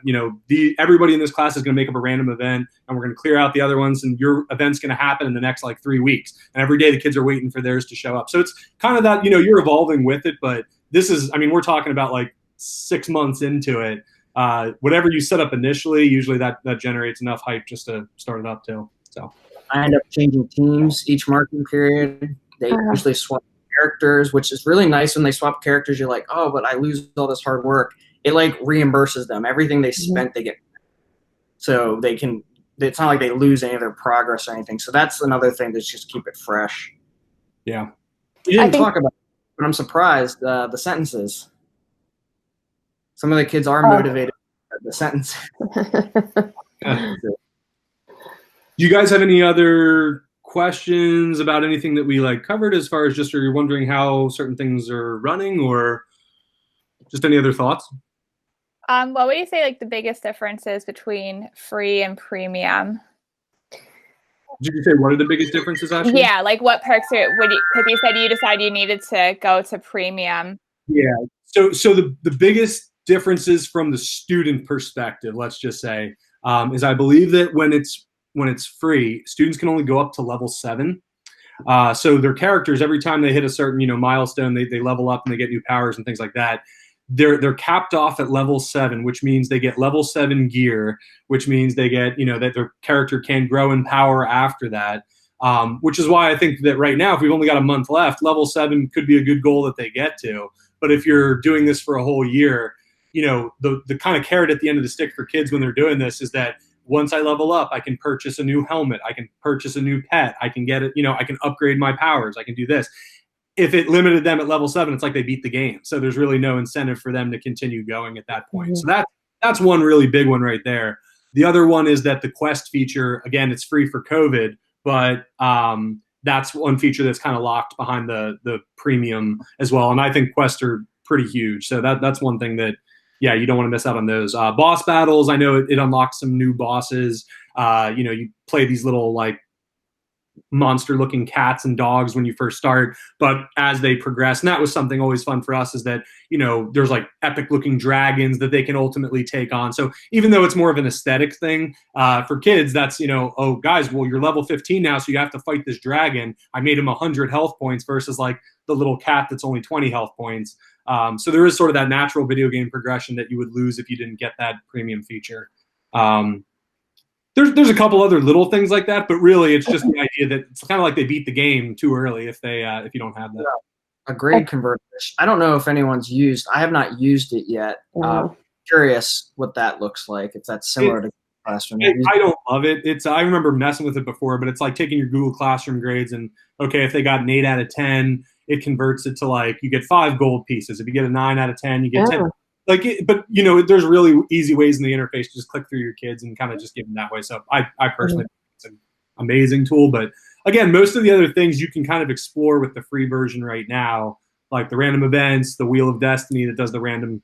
everybody in this class is gonna make up a random event, and we're gonna clear out the other ones. And your event's gonna happen in the next like 3 weeks. And every day the kids are waiting for theirs to show up. So it's kind of that, you're evolving with it. But this is, we're talking about like 6 months into it. Whatever you set up initially, usually that generates enough hype just to start it up too. So I end up changing teams each marking period. They usually swap characters, which is really nice. When they swap characters, you're like, oh, but I lose all this hard work. It like reimburses them. Everything they spent, they get. So they can, it's not like they lose any of their progress or anything. So that's another thing to just keep it fresh. Yeah. You didn't talk about it, but I'm surprised, the sentences. Some of the kids are motivated by the sentence. Do you guys have any other questions about anything that we like covered, as far as just, or you're wondering how certain things are running, or just any other thoughts? What would you say like the biggest differences between free and premium? Did you say what are the biggest differences, actually? Yeah, like what perks would you, because you said you decided you needed to go to premium. Yeah. So the biggest differences from the student perspective, let's just say, is I believe that when it's free, students can only go up to level 7. So their characters, every time they hit a certain milestone, they level up and they get new powers and things like that. They're capped off at level 7, which means they get level 7 gear, which means they get that their character can grow in power after that. Which is why I think that right now, if we've only got a month left, level 7 could be a good goal that they get to. But if you're doing this for a whole year, the kind of carrot at the end of the stick for kids when they're doing this is that once I level up, I can purchase a new helmet, I can purchase a new pet, I can get it, I can upgrade my powers, I can do this. If it limited them at level 7, it's like they beat the game. So there's really no incentive for them to continue going at that point. So that's one really big one right there. The other one is that the quest feature, again, it's free for COVID, but that's one feature that's kind of locked behind the premium as well. And I think quests are pretty huge. So that's one thing that, yeah, you don't want to miss out on those. Boss battles, I know it unlocks some new bosses. You play these little like monster-looking cats and dogs when you first start, but as they progress, and that was something always fun for us, is that there's like epic-looking dragons that they can ultimately take on. So even though it's more of an aesthetic thing for kids, that's oh guys, well you're level 15 now, so you have to fight this dragon. I made him 100 health points versus like the little cat that's only 20 health points. So there is sort of that natural video game progression that you would lose if you didn't get that premium feature. There's a couple other little things like that, but really it's just the idea that it's kind of like they beat the game too early if you don't have that. A grade converter. I don't know if anyone's used. I have not used it yet. Curious what that looks like. If that's similar to Classroom. I don't love it. I remember messing with it before, but it's like taking your Google Classroom grades and okay, if they got an 8 out of 10, it converts it to like you get 5 gold pieces. If you get a 9 out of 10, you get 10. But there's really easy ways in the interface to just click through your kids and kind of just give them that way. So I personally think it's an amazing tool. But again, most of the other things you can kind of explore with the free version right now, like the random events, the Wheel of Destiny that does the random,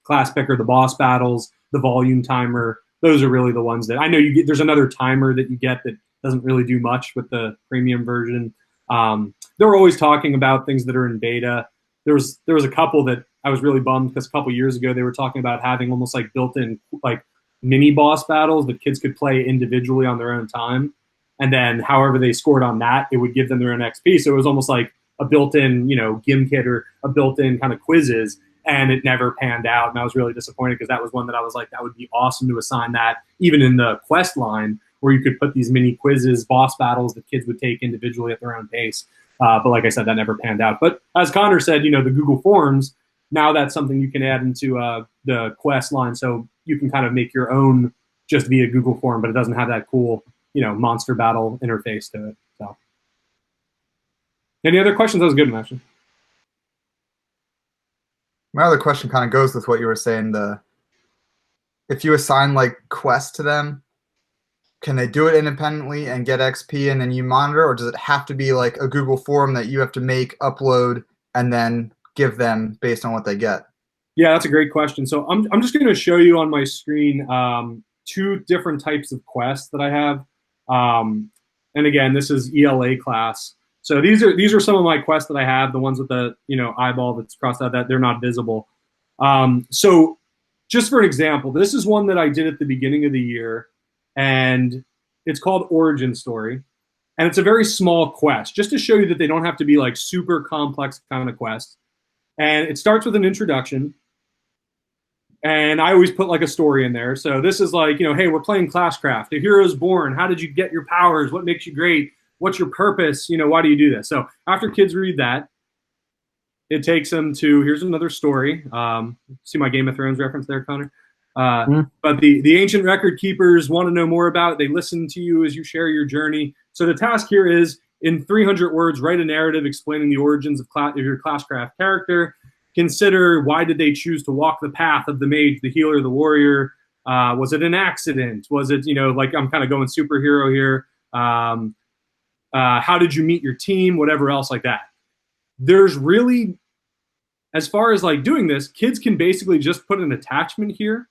class picker, the boss battles, the volume timer. Those are really the ones that I know you get. There's another timer that you get that doesn't really do much with the premium version. They're always talking about things that are in beta. There was a couple that I was really bummed because a couple years ago they were talking about having almost like built-in like mini boss battles that kids could play individually on their own time, and then however they scored on that, it would give them their own XP. So it was almost like a built-in gim kit or a built-in kind of quizzes, and it never panned out. And I was really disappointed because that was one that I was like, that would be awesome to assign that even in the quest line where you could put these mini quizzes, boss battles that kids would take individually at their own pace. But like I said, that never panned out. But as Connor said, the Google Forms, now that's something you can add into the quest line. So you can kind of make your own just via Google Form, but it doesn't have that cool, monster battle interface to it. So any other questions? That was a good one, actually. My other question kind of goes with what you were saying. If you assign like quests to them, can they do it independently and get XP and then you monitor, or does it have to be like a Google form that you have to make, upload, and then give them based on what they get? Yeah, that's a great question. So I'm just going to show you on my screen two different types of quests that I have. And again, this is ELA class. So these are some of my quests that I have. The ones with the eyeball that's crossed out, that they're not visible. So just for an example, this is one that I did at the beginning of the year, and it's called Origin Story. And it's a very small quest, just to show you that they don't have to be like super complex kind of quests. And it starts with an introduction. And I always put like a story in there. So this is like, hey, we're playing Classcraft. A hero's born. How did you get your powers? What makes you great? What's your purpose? Why do you do this? So after kids read that, it takes them to, here's another story. See my Game of Thrones reference there, Connor? But the ancient record keepers want to know more about it. They listen to you as you share your journey. So the task here is, in 300 words, write a narrative explaining the origins of your Classcraft character. Consider, why did they choose to walk the path of the mage, the healer, the warrior? Was it an accident? Was it, like I'm kind of going superhero here. How did you meet your team? Whatever else like that. There's really, as far as like doing this, kids can basically just put an attachment here.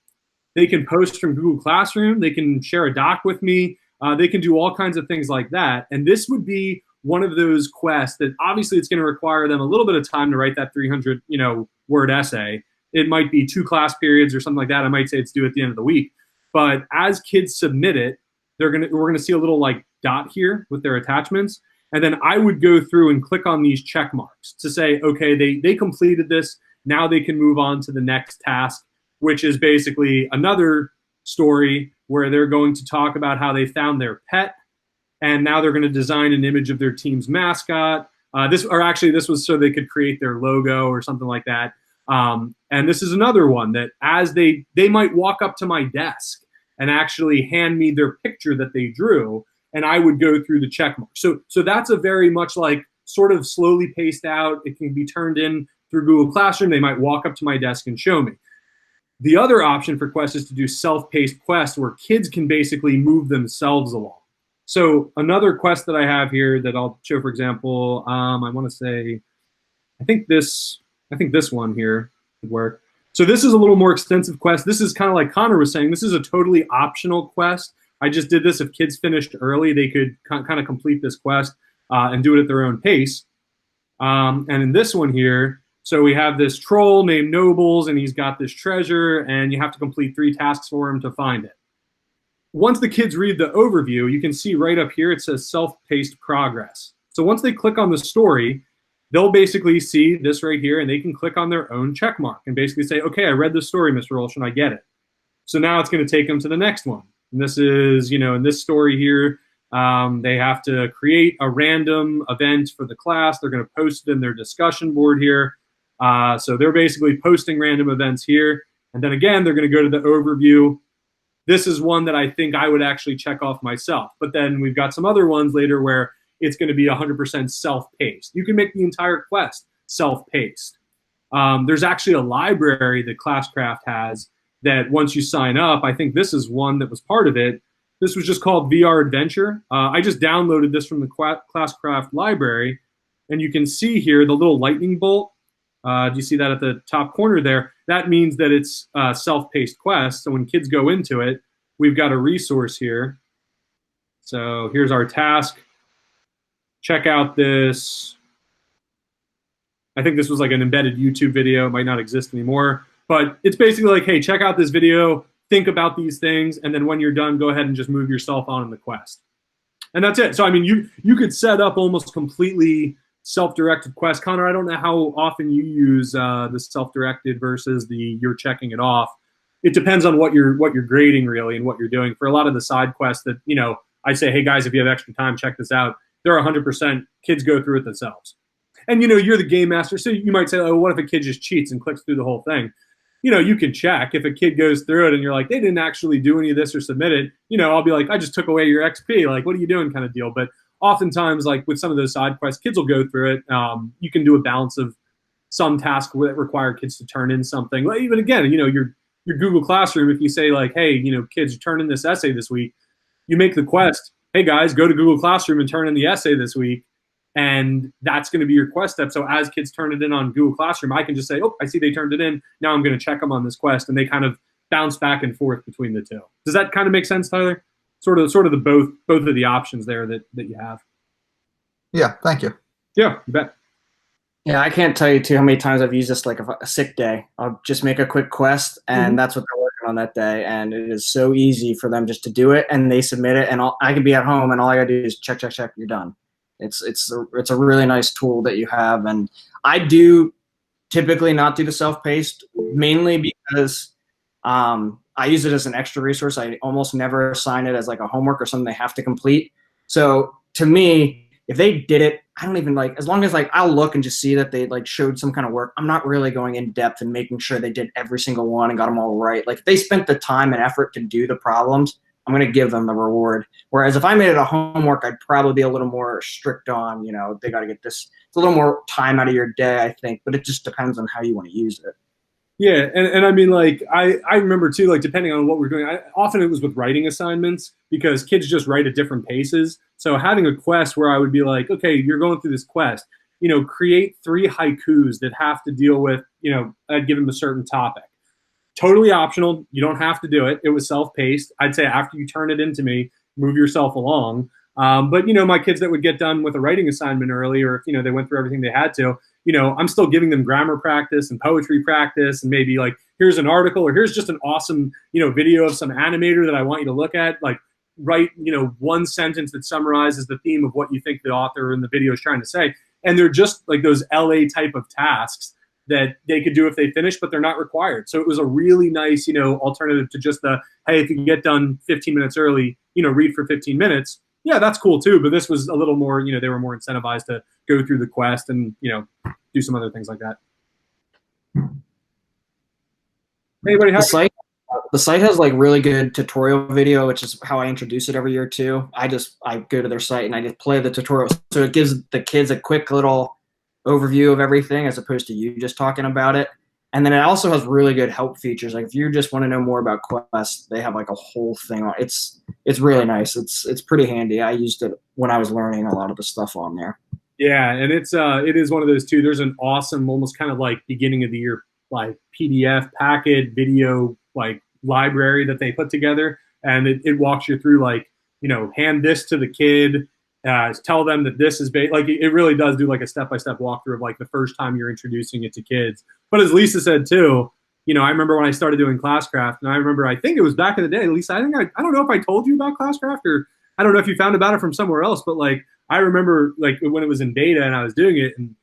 They can post from Google Classroom. They can share a doc with me. They can do all kinds of things like that. And this would be one of those quests that obviously it's going to require them a little bit of time to write that 300 word essay. It might be 2 class periods or something like that. I might say it's due at the end of the week. But as kids submit it, we're gonna see a little like dot here with their attachments. And then I would go through and click on these check marks to say, okay, they completed this. Now they can move on to the next task, which is basically another story where they're going to talk about how they found their pet. And now they're going to design an image of their team's mascot. This was so they could create their logo or something like that. And this is another one that, as they might walk up to my desk and actually hand me their picture that they drew, and I would go through the check mark. So that's a very much like sort of slowly paced out. It can be turned in through Google Classroom. They might walk up to my desk and show me. The other option for quests is to do self-paced quests where kids can basically move themselves along. So another quest that I have here that I'll show, for example, I want to say, I think this one here would work. So this is a little more extensive quest. This is kind of like Connor was saying, this is a totally optional quest. I just did this. If kids finished early, they could kind of complete this quest and do it at their own pace. And in this one here, so we have this troll named Nobles, and he's got this treasure, and you have to complete 3 tasks for him to find it. Once the kids read the overview, you can see right up here it says self-paced progress. So once they click on the story, they'll basically see this right here, and they can click on their own check mark and basically say, okay, I read the story, Mr. Olson, I get it. So now it's going to take them to the next one. And this is, in this story here, they have to create a random event for the class. They're going to post it in their discussion board here. So they're basically posting random events here. And then again, they're going to go to the overview. This is one that I think I would actually check off myself. But then we've got some other ones later where it's going to be 100% self-paced. You can make the entire quest self-paced. There's actually a library that Classcraft has that once you sign up, I think this is one that was part of it. This was just called VR Adventure. I just downloaded this from the Classcraft library, and you can see here the little lightning bolt. Do you see that at the top corner there? That means that it's a self-paced quest. So when kids go into it, we've got a resource here. So here's our task. Check out this. I think this was like an embedded YouTube video. It might not exist anymore. But it's basically like, hey, check out this video. Think about these things. And then when you're done, go ahead and just move yourself on in the quest. And that's it. So, I mean, you could set up almost completely self-directed quests. Connor, I don't know how often you use the self-directed versus the you're checking it off. It depends on what you're grading really and what you're doing. For a lot of the side quests that, I say, hey guys, if you have extra time, check this out. They're 100% kids go through it themselves. And you're the game master, so you might say, oh, what if a kid just cheats and clicks through the whole thing? You can check. If a kid goes through it and you're like, they didn't actually do any of this or submit it, I'll be like, I just took away your XP. Like, what are you doing kind of deal? But oftentimes, like with some of those side quests, kids will go through it. You can do a balance of some tasks that require kids to turn in something. Like, even again, your Google Classroom, if you say like, hey, kids, turn in this essay this week, you make the quest, hey guys, go to Google Classroom and turn in the essay this week. And that's going to be your quest step. So as kids turn it in on Google Classroom, I can just say, oh, I see they turned it in. Now I'm going to check them on this quest. And they kind of bounce back and forth between the two. Does that kind of make sense, Tyler? Sort of the both of the options there that you have. Yeah, thank you. Yeah, you bet. Yeah, I can't tell you too how many times I've used this like a sick day. I'll just make a quick quest, and that's what they're working on that day. And it is so easy for them just to do it, and they submit it, and I can be at home, and all I gotta do is check, you're done. It's a really nice tool that you have, and I do typically not do the self-paced, mainly because I use it as an extra resource. I almost never assign it as like a homework or something they have to complete. So to me, if they did it, I don't even like, as long as like I'll look and just see that they like showed some kind of work. I'm not really going in depth and making sure they did every single one and got them all right. Like if they spent the time and effort to do the problems, I'm going to give them the reward. Whereas if I made it a homework, I'd probably be a little more strict on, you know, they got to get this. It's a little more time out of your day, I think, but it just depends on how you want to use it. Yeah, and I mean, like, I remember, too, like, depending on what we're doing, often it was with writing assignments because kids just write at different paces. So having a quest where I would be like, okay, you're going through this quest, you know, create 3 haikus that have to deal with, you know, I'd give them a certain topic. Totally optional. You don't have to do it. It was self-paced. I'd say after you turn it into me, move yourself along. But, you know, my kids that would get done with a writing assignment early, or if, you know, they went through everything they had to, you know, I'm still giving them grammar practice and poetry practice, and maybe like, here's an article, or here's just an awesome, you know, video of some animator that I want you to look at. Like, write, you know, one sentence that summarizes the theme of what you think the author in the video is trying to say. And they're just like those LA type of tasks that they could do if they finish, but they're not required. So it was a really nice, you know, alternative to just the, hey, if you can get done 15 minutes early, you know, read for 15 minutes. Yeah, that's cool too. But this was a little more, you know, they were more incentivized to go through the quest and, you know, do some other things like that. Anybody have the site has like really good tutorial video, which is how I introduce it every year too. I go to their site and I just play the tutorial. So it gives the kids a quick little overview of everything as opposed to you just talking about it. And then it also has really good help features. Like if you just want to know more about Quest, they have like a whole thing on it. It's really nice. It's pretty handy. I used it when I was learning a lot of the stuff on there. Yeah, and it is one of those too. There's an awesome, almost kind of like beginning of the year like PDF packet video like library that they put together, and it walks you through like, you know, hand this to the kid, tell them that this is like it really does do like a step-by-step walkthrough of like the first time you're introducing it to kids. But as Lisa said too, you know, I remember when I started doing Classcraft, and I think it was back in the day, Lisa, I don't know if I told you about Classcraft, or I don't know if you found about it from somewhere else, but like I remember like when it was in beta and I was doing it, and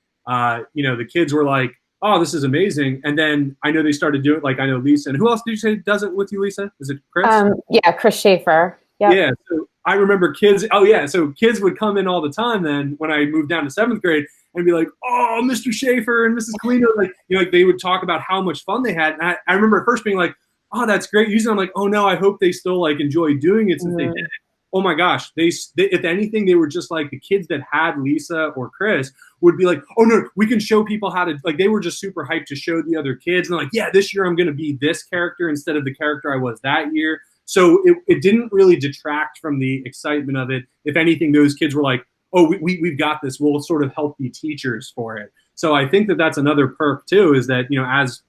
you know, the kids were like, oh, this is amazing. And then I know they started doing it, like I know Lisa, and who else did you say does it with you, Lisa? Is it Chris? Yeah, Chris Schaefer. Yep. Yeah, so I remember kids, so kids would come in all the time then when I moved down to 7th grade and be like, oh, Mr. Schaefer and Mrs. Kalina, like, you know, like they would talk about how much fun they had. And I remember at first being like, oh, that's great. Usually I'm like, oh no, I hope they still like enjoy doing it since they did it. Oh my gosh, they if anything, they were just like the kids that had Lisa or Chris would be like, oh no, we can show people how to, like, they were just super hyped to show the other kids. And like, yeah, this year I'm going to be this character instead of the character I was that year. So it didn't really detract from the excitement of it. If anything, those kids were like, oh, we've got this. We'll sort of help be teachers for it. So I think that that's another perk too, is that, you know, as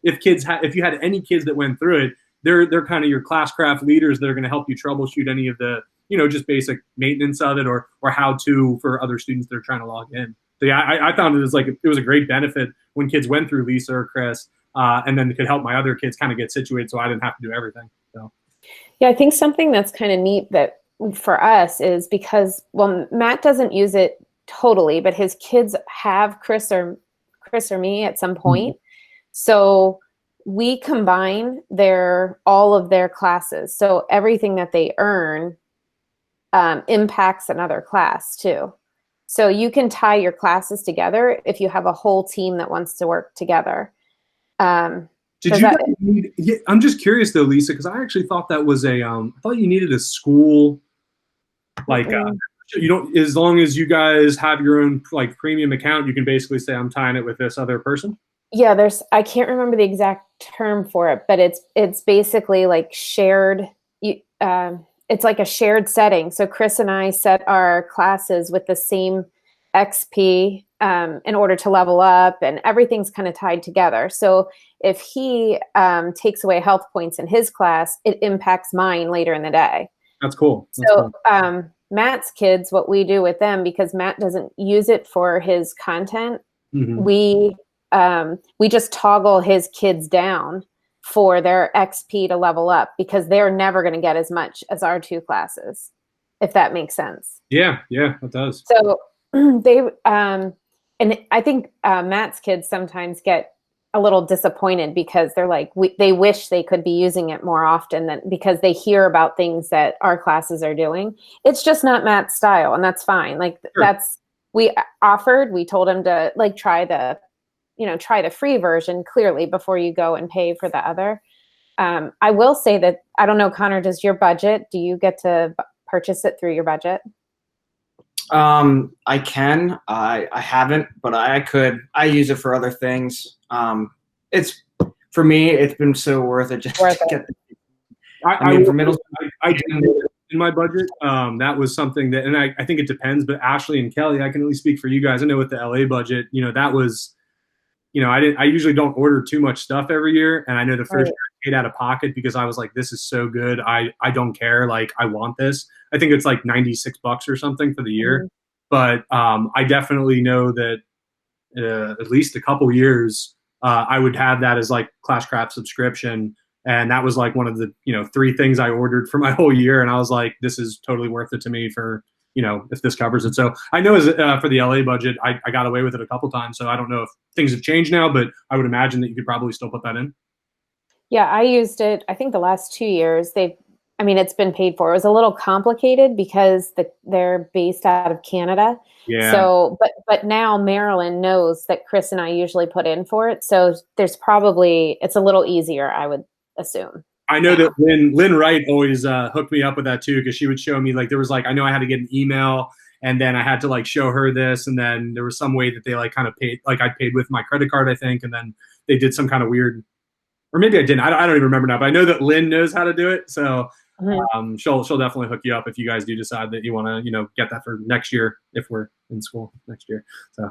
if you had any kids that went through it, they're kind of your Classcraft leaders that are going to help you troubleshoot any of the, you know, just basic maintenance of it or how to for other students that are trying to log in. So yeah, I found it was like, it was a great benefit when kids went through Lisa or Chris, and then it could help my other kids kind of get situated so I didn't have to do everything. So. Yeah, I think something that's kind of neat that for us is because, well, Matt doesn't use it totally, but his kids have Chris or me at some point. So we combine all of their classes. So everything that they earn impacts another class too. So you can tie your classes together if you have a whole team that wants to work together. Did you need, I'm just curious though, Lisa, because I actually thought that was I thought you needed a school, like, you don't, as long as you guys have your own like premium account, you can basically say I'm tying it with this other person. Yeah, I can't remember the exact term for it, but it's basically like shared, it's like a shared setting. So Chris and I set our classes with the same XP in order to level up, and everything's kind of tied together. So if he takes away health points in his class, it impacts mine later in the day. That's cool. That's so cool. Matt's kids, what we do with them, because Matt doesn't use it for his content, we just toggle his kids down for their XP to level up, because they're never going to get as much as our 2 classes, if that makes sense. Yeah, it does. So they and I think Matt's kids sometimes get a little disappointed because they're like, they wish they could be using it more often, because they hear about things that our classes are doing. It's just not Matt's style, and that's fine. Like, sure. We told him to like try the free version clearly before you go and pay for the other. I will say that, I don't know, Connor, do you get to purchase it through your budget? I can. I haven't, but I could. I use it for other things. It's, for me, it's been so worth it just to get. For middle school, I did in my budget. That was something that, and I think it depends. But Ashley and Kelly, I can at least speak for you guys. I know with the LA budget, that was, I usually don't order too much stuff every year, and I know the first year I paid out of pocket because I was like, this is so good. I don't care. Like, I want this. I think it's like $96 or something for the year. But I definitely know that at least a couple years, I would have that as like Classcraft subscription. And that was like one of the, 3 things I ordered for my whole year. And I was like, this is totally worth it to me for, if this covers it. So I know for the LA budget, I got away with it a couple times. So I don't know if things have changed now, but I would imagine that you could probably still put that in. Yeah, I used it, I think the last 2 years. It's been paid for. It was a little complicated because they're based out of Canada. Yeah. So, but now Maryland knows that Chris and I usually put in for it. So it's a little easier, I would assume. I know that Lynn Wright always hooked me up with that too, because she would show me, like, there was like, I know I had to get an email, and then I had to like show her this, and then there was some way that they like kind of paid, like I paid with my credit card, I think, and then they did some kind of weird, or maybe I didn't. I don't even remember now, but I know that Lynn knows how to do it. So she'll definitely hook you up if you guys do decide that you want to, get that for next year, if we're in school next year. So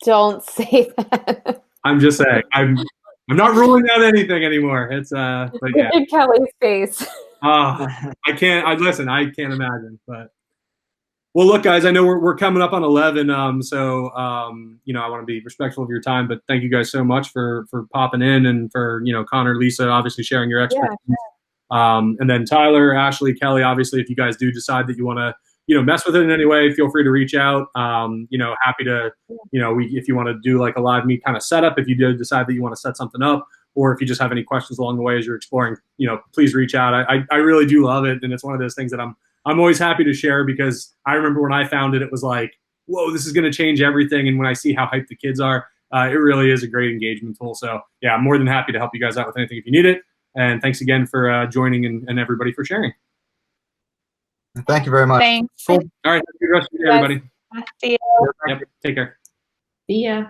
don't say that. I'm just saying, I'm not ruling out anything anymore. It's but yeah. In Kelly's face. I can't imagine. But well, look, guys, I know we're coming up on 11. So I want to be respectful of your time, but thank you guys so much for popping in, and for Connor, Lisa, obviously sharing your expertise. Yeah. And then Tyler, Ashley, Kelly, obviously, if you guys do decide that you want to mess with it in any way, feel free to reach out. Happy to, if you want to do like a live meet kind of setup, if you do decide that you want to set something up, or if you just have any questions along the way as you're exploring, please reach out. I really do love it. And it's one of those things that I'm always happy to share, because I remember when I found it, it was like, whoa, this is going to change everything. And when I see how hyped the kids are, it really is a great engagement tool. So yeah, I'm more than happy to help you guys out with anything if you need it. And thanks again for joining, and everybody for sharing. Thank you very much. Thanks. Cool. All right. Have a good rest of your day, everybody. See you. Yep. Take care. See ya.